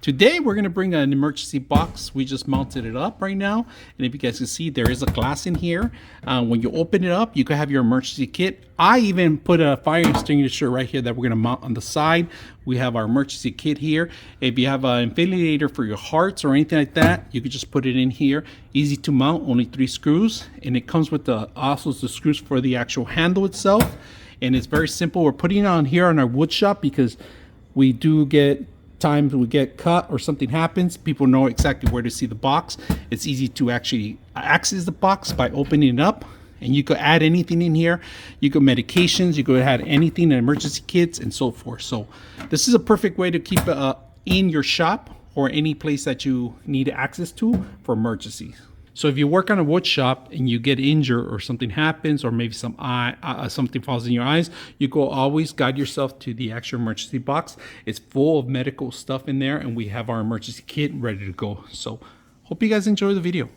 Today we're going to bring an emergency box. We just mounted it up right now, and if you guys can see, there is a glass in here. When you open it up, you can have your emergency kit. I even put a fire extinguisher right here that we're going to mount on the side. We have our emergency kit here. If you have an defibrillator for your hearts or anything like that, you can just put it in here. Easy to mount, only 3 screws, and it comes with also the screws for the actual handle itself. And it's very simple. We're putting it on here on our wood shop because we do get times we get cut or something happens, people know exactly where to see the box. It's easy to actually access the box by opening it up, and you could add anything in here. You could medications, you could add anything, emergency kits, and so forth. So this is a perfect way to keep it in your shop or any place that you need access to for emergencies. So if you work on a wood shop and you get injured or something happens, or maybe something falls in your eyes, you go always guide yourself to the actual emergency box. It's full of medical stuff in there, and we have our emergency kit ready to go. So hope you guys enjoy the video.